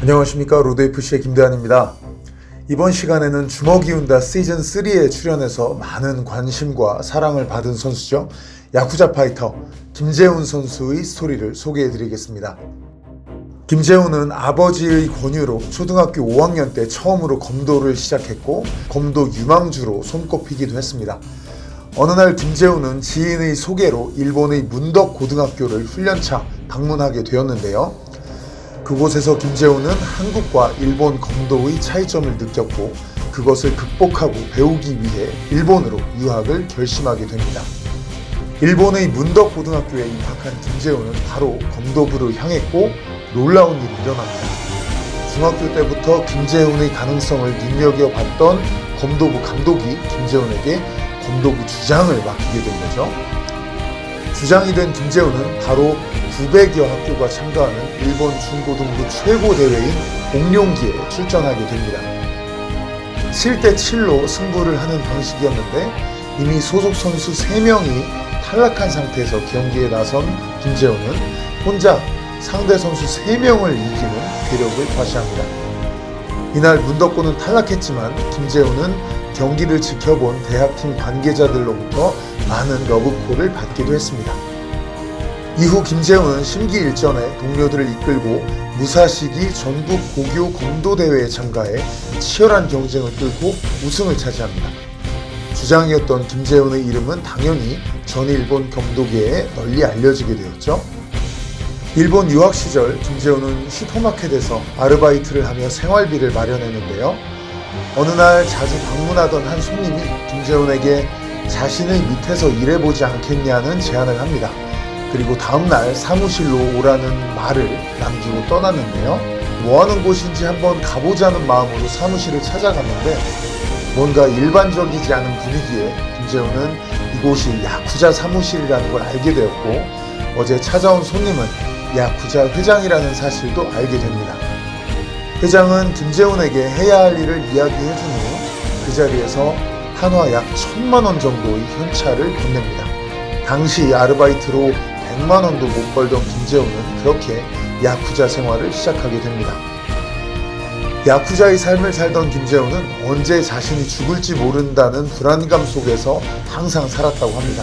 안녕하십니까. 로드FC의 김대한입니다. 이번 시간에는 주먹이 운다 시즌3에 출연해서 많은 관심과 사랑을 받은 선수죠. 야쿠자 파이터 김재훈 선수의 스토리를 소개해드리겠습니다. 김재훈은 아버지의 권유로 초등학교 5학년 때 처음으로 검도를 시작했고 검도 유망주로 손꼽히기도 했습니다. 어느 날 김재훈은 지인의 소개로 일본의 문덕 고등학교를 훈련차 방문하게 되었는데요. 그곳에서 김재훈은 한국과 일본 검도의 차이점을 느꼈고 그것을 극복하고 배우기 위해 일본으로 유학을 결심하게 됩니다. 일본의 문덕 고등학교에 입학한 김재훈은 바로 검도부를 향했고 놀라운 일이 일어납니다. 중학교 때부터 김재훈의 가능성을 눈여겨봤던 검도부 감독이 김재훈에게 검도부 주장을 맡기게 된 거죠. 주장이 된 김재훈은 바로 900여 학교가 참가하는 일본 중고등부 최고 대회인 공룡기에 출전하게 됩니다. 7대7로 승부를 하는 방식이었는데 이미 소속 선수 3명이 탈락한 상태에서 경기에 나선 김재훈은 혼자 상대 선수 3명을 이기는 괴력을 과시합니다. 이날 문덕고는 탈락했지만 김재훈은 경기를 지켜본 대학팀 관계자들로부터 많은 러브콜을 받기도 했습니다. 이후 김재훈은 심기일전에 동료들을 이끌고 무사시기 전국 고교 검도대회에 참가해 치열한 경쟁을 뚫고 우승을 차지합니다. 주장이었던 김재훈의 이름은 당연히 전 일본 검도계에 널리 알려지게 되었죠. 일본 유학 시절 김재훈은 슈퍼마켓에서 아르바이트를 하며 생활비를 마련했는데요. 어느 날 자주 방문하던 한 손님이 김재훈에게 자신의 밑에서 일해보지 않겠냐는 제안을 합니다. 그리고 다음날 사무실로 오라는 말을 남기고 떠났는데요. 뭐하는 곳인지 한번 가보자는 마음으로 사무실을 찾아갔는데 뭔가 일반적이지 않은 분위기에 김재훈은 이곳이 야쿠자 사무실이라는 걸 알게 되었고 어제 찾아온 손님은 야쿠자 회장이라는 사실도 알게 됩니다. 회장은 김재훈에게 해야 할 일을 이야기해준 후 그 자리에서 한화 약 1000만원 정도의 현찰을 건넵니다. 당시 아르바이트로 100만원도 못 벌던 김재훈은 그렇게 야쿠자 생활을 시작하게 됩니다. 야쿠자의 삶을 살던 김재훈은 언제 자신이 죽을지 모른다는 불안감 속에서 항상 살았다고 합니다.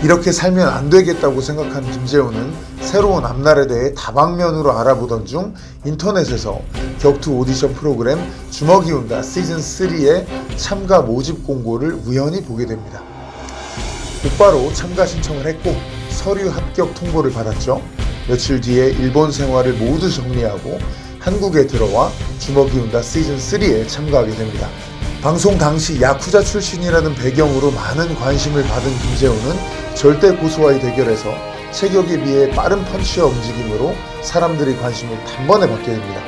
이렇게 살면 안 되겠다고 생각한 김재훈은 새로운 앞날에 대해 다방면으로 알아보던 중 인터넷에서 격투 오디션 프로그램 주먹이 운다 시즌3의 참가 모집 공고를 우연히 보게 됩니다. 곧바로 참가 신청을 했고 서류 합격 통보를 받았죠. 며칠 뒤에 일본 생활을 모두 정리하고 한국에 들어와 주먹이 운다 시즌3에 참가하게 됩니다. 방송 당시 야쿠자 출신이라는 배경으로 많은 관심을 받은 김재훈은 절대 고수와의 대결에서 체격에 비해 빠른 펀치와 움직임으로 사람들의 관심을 단번에 받게 됩니다.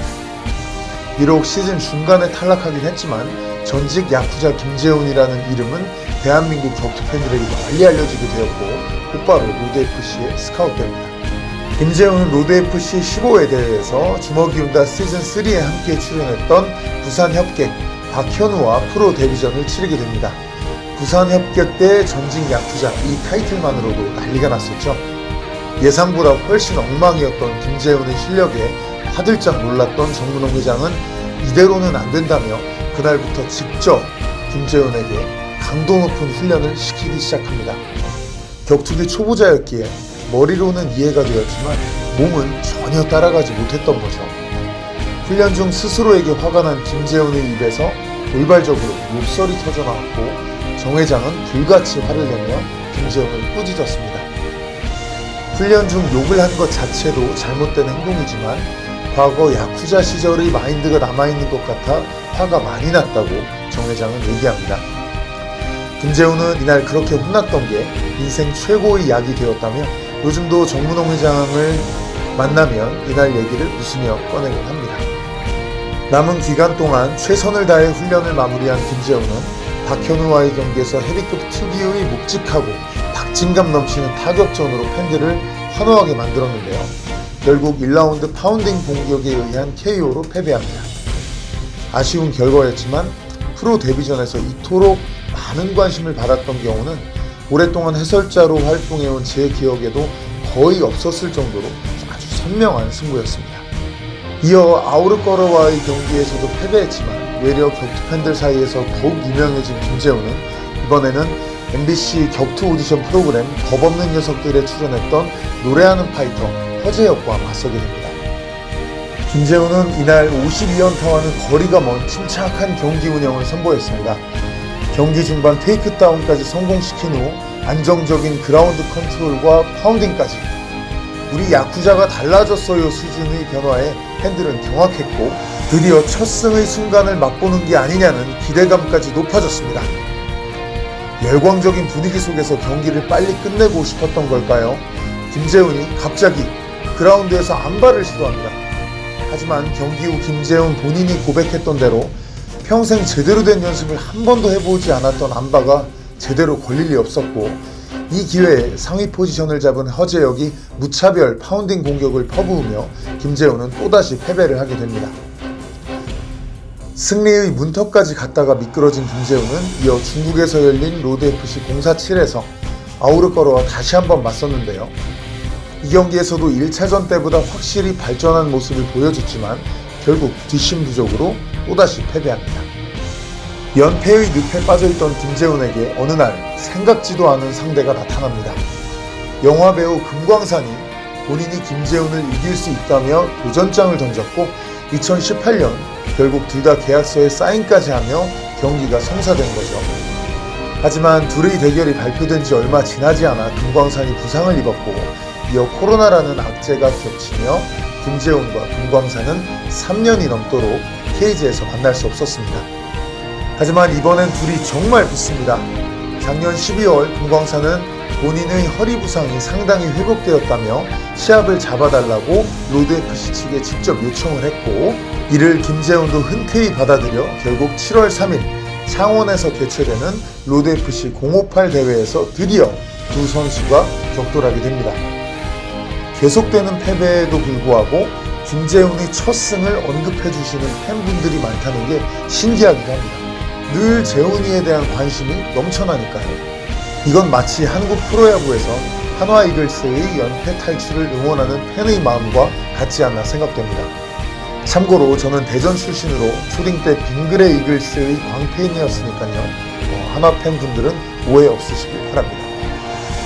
비록 시즌 중간에 탈락하긴 했지만 전직 야쿠자 김재훈이라는 이름은 대한민국 격투 팬들에게 널리 알려지게 되었고 곧바로 로드FC에 스카웃됩니다. 김재훈은 로드FC 15회 대회에서 주먹이 운다 시즌3에 함께 출연했던 부산협객 박현우와 프로 데뷔전을 치르게 됩니다. 부산협객 대 전직 야쿠자 이 타이틀만으로도 난리가 났었죠. 예상보다 훨씬 엉망이었던 김재훈의 실력에 화들짝 놀랐던 정문홍 회장은 이대로는 안 된다며 그날부터 직접 김재훈에게 강도 높은 훈련을 시키기 시작합니다. 격투기 초보자였기에 머리로는 이해가 되었지만 몸은 전혀 따라가지 못했던 거죠. 훈련 중 스스로에게 화가 난 김재훈의 입에서 돌발적으로 욕설이 터져나왔고 정 회장은 불같이 화를 내며 김재훈을 꾸짖었습니다. 훈련 중 욕을 한 것 자체도 잘못된 행동이지만 과거 야쿠자 시절의 마인드가 남아있는 것 같아 화가 많이 났다고 정 회장은 얘기합니다. 김재훈은 이날 그렇게 혼났던 게 인생 최고의 약이 되었다며 요즘도 정문홍 회장을 만나면 이날 얘기를 웃으며 꺼내곤 합니다. 남은 기간 동안 최선을 다해 훈련을 마무리한 김재훈은 박현우와의 경기에서 헤비급 특유의 묵직하고 박진감 넘치는 타격전으로 팬들을 환호하게 만들었는데요. 결국 1라운드 파운딩 공격에 의한 KO로 패배합니다. 아쉬운 결과였지만 프로 데뷔전에서 이토록 많은 관심을 받았던 경우는 오랫동안 해설자로 활동해온 제 기억에도 거의 없었을 정도로 아주 선명한 승부였습니다. 이어 아우르거러와의 경기에서도 패배했지만 외려 격투 팬들 사이에서 더욱 유명해진 김재훈은 이번에는 MBC 격투 오디션 프로그램 겁없는 녀석들에 출연했던 노래하는 파이터 허재혁과 맞서게 됩니다. 김재훈은 이날 52연타와는 거리가 먼 침착한 경기 운영을 선보였습니다. 경기 중반 테이크다운까지 성공시킨 후 안정적인 그라운드 컨트롤과 파운딩까지 우리 야쿠자가 달라졌어요 수준의 변화에 팬들은 경악했고 드디어 첫 승의 순간을 맛보는 게 아니냐는 기대감까지 높아졌습니다. 열광적인 분위기 속에서 경기를 빨리 끝내고 싶었던 걸까요? 김재훈이 갑자기 그라운드에서 안발을 시도합니다. 하지만 경기 후 김재훈 본인이 고백했던 대로 평생 제대로 된 연습을 한 번도 해보지 않았던 안바가 제대로 걸릴 리 없었고 이 기회에 상위 포지션을 잡은 허재혁이 무차별 파운딩 공격을 퍼부으며 김재훈은 또다시 패배를 하게 됩니다. 승리의 문턱까지 갔다가 미끄러진 김재훈은 이어 중국에서 열린 로드FC 047에서 아우르거러와 다시 한번 맞섰는데요. 이 경기에서도 1차전 때보다 확실히 발전한 모습을 보여줬지만 결국 뒷심 부족으로 또다시 패배합니다. 연패의 늪에 빠져있던 김재훈에게 어느 날 생각지도 않은 상대가 나타납니다. 영화배우 금광산이 본인이 김재훈을 이길 수 있다며 도전장을 던졌고 2018년 결국 둘 다 계약서에 사인까지 하며 경기가 성사된 거죠. 하지만 둘의 대결이 발표된 지 얼마 지나지 않아 금광산이 부상을 입었고 이어 코로나라는 악재가 겹치며 김재훈과 금광산은 3년이 넘도록 케이지에서 만날 수 없었습니다. 하지만 이번엔 둘이 정말 붙습니다. 작년 12월 금광산은 본인의 허리 부상이 상당히 회복되었다며 시합을 잡아달라고 로드FC 측에 직접 요청을 했고 이를 김재훈도 흔쾌히 받아들여 결국 7월 3일 창원에서 개최되는 로드FC 058 대회에서 드디어 두 선수가 격돌하게 됩니다. 계속되는 패배에도 불구하고 김재훈의 첫 승을 언급해주시는 팬분들이 많다는 게 신기하기도 합니다. 늘 재훈이에 대한 관심이 넘쳐나니까요. 이건 마치 한국 프로야구에서 한화 이글스의 연패 탈출을 응원하는 팬의 마음과 같지 않나 생각됩니다. 참고로 저는 대전 출신으로 초딩 때 빙그레 이글스의 광팬이었으니까요. 한화 팬분들은 오해 없으시길 바랍니다.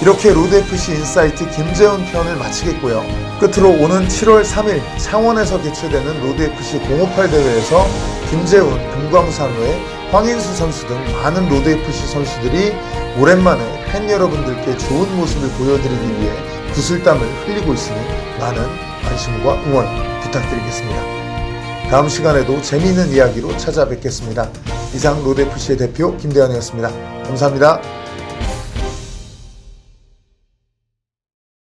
이렇게 로드FC 인사이트 김재훈 편을 마치겠고요. 끝으로 오는 7월 3일 창원에서 개최되는 로드FC 058 대회에서 김재훈, 금광산 외 황인수 선수 등 많은 로드FC 선수들이 오랜만에 팬 여러분들께 좋은 모습을 보여드리기 위해 구슬땀을 흘리고 있으니 많은 관심과 응원 부탁드리겠습니다. 다음 시간에도 재미있는 이야기로 찾아뵙겠습니다. 이상 로드FC의 대표 김대현이었습니다. 감사합니다.